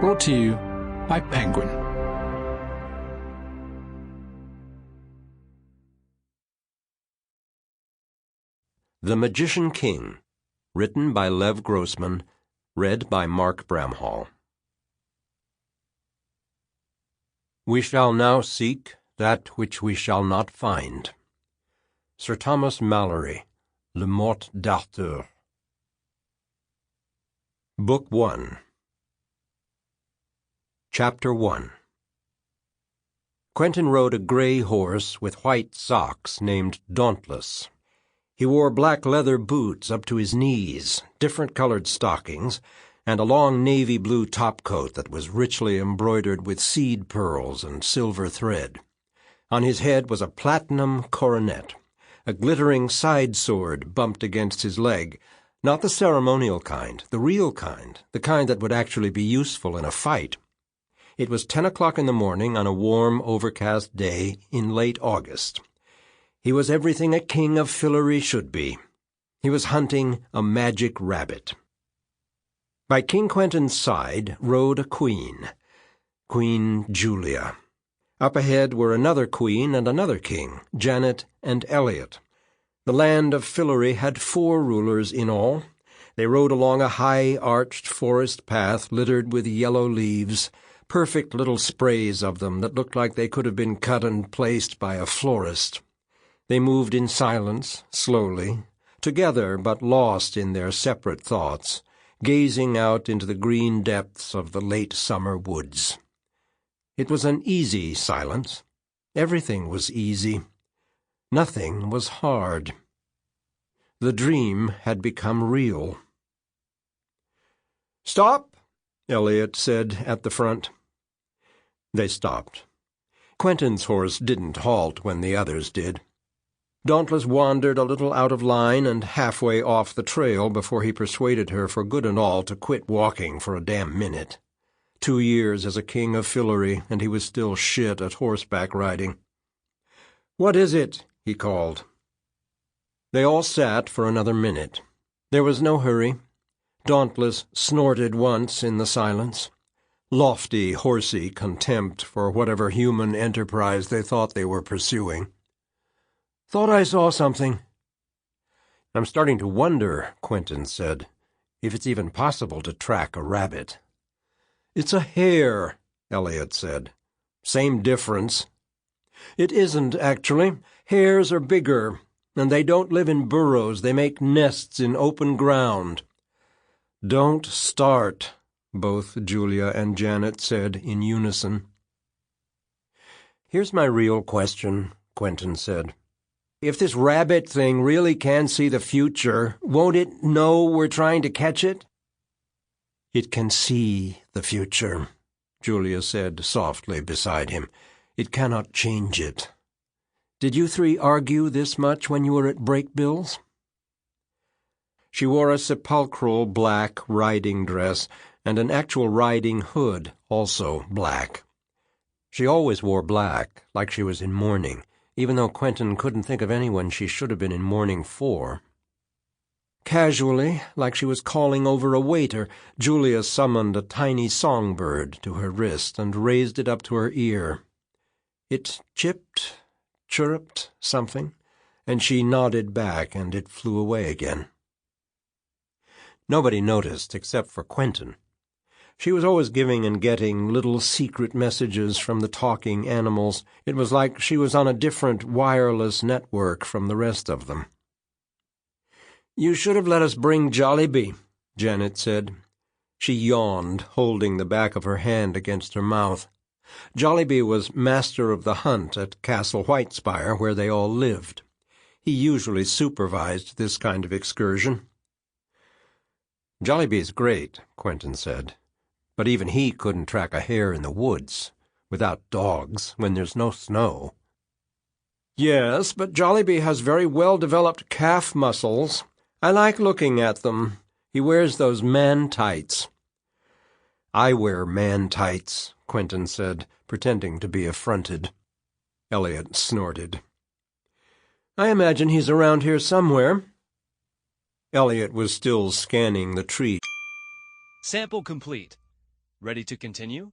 Brought to you by Penguin. The Magician King, written by Lev Grossman, read by Mark Bramhall. We shall now seek that which we shall not find. Sir Thomas Malory, Le Morte d'Arthur. Book 1. Chapter 1. Quentin rode a gray horse with white socks named Dauntless. He wore black leather boots up to his knees, different-colored stockings, and a long navy blue topcoat that was richly embroidered with seed pearls and silver thread. On his head was a platinum coronet. A glittering side sword bumped against his leg, not the ceremonial kind, the real kind, the kind that would actually be useful in a fight. It was 10 o'clock in the morning on a warm, overcast day in late August. He was everything a king of Fillory should be. He was hunting a magic rabbit. By King Quentin's side rode a queen, Queen Julia. Up ahead were another queen and another king, Janet and Eliot. The land of Fillory had 4 rulers in all. They rode along a high-arched forest path littered with yellow leaves, perfect little sprays of them that looked like they could have been cut and placed by a florist. They moved in silence, slowly, together but lost in their separate thoughts, gazing out into the green depths of the late summer woods. It was an easy silence. Everything was easy. Nothing was hard. The dream had become real. "Stop," Eliot said at the front. They stopped. Quentin's horse didn't halt when the others did. Dauntless wandered a little out of line and halfway off the trail before he persuaded her for good and all to quit walking for a damn minute. 2 years as a king of Fillory, and he was still shit at horseback riding. "What is it?" he called. They all sat for another minute. There was no hurry. Dauntless snorted once in the silence. Lofty, horsey contempt for whatever human enterprise they thought they were pursuing. "Thought I saw something." "I'm starting to wonder," Quentin said, "if it's even possible to track a rabbit." "It's a hare," Eliot said. "Same difference." "It isn't, actually. Hares are bigger, and they don't live in burrows. They make nests in open ground." "Don't start," both Julia and Janet said in unison. "Here's my real question," Quentin said. "If this rabbit thing really can see the future, won't it know we're trying to catch it?" "It can see the future," Julia said softly beside him. "It cannot change it. Did you 3 argue this much when you were at Breakbills?" She wore a sepulchral black riding dress and an actual riding hood, also black. She always wore black, like she was in mourning, even though Quentin couldn't think of anyone she should have been in mourning for. Casually, like she was calling over a waiter, Julia summoned a tiny songbird to her wrist and raised it up to her ear. It chipped, chirruped something, and she nodded back, and it flew away again. Nobody noticed except for Quentin. She was always giving and getting little secret messages from the talking animals. It was like she was on a different wireless network from the rest of them. "You should have let us bring Jollibee," Janet said. She yawned, holding the back of her hand against her mouth. Jollibee was master of the hunt at Castle Whitespire, where they all lived. He usually supervised this kind of excursion. "Jollibee's great," Quentin said. "But even he couldn't track a hare in the woods, without dogs, when there's no snow." "Yes, but Jollibee has very well-developed calf muscles. I like looking at them. He wears those man-tights." "I wear man-tights," Quentin said, pretending to be affronted. Eliot snorted. "I imagine he's around here somewhere." Eliot was still scanning the tree. Sample complete. Ready to continue?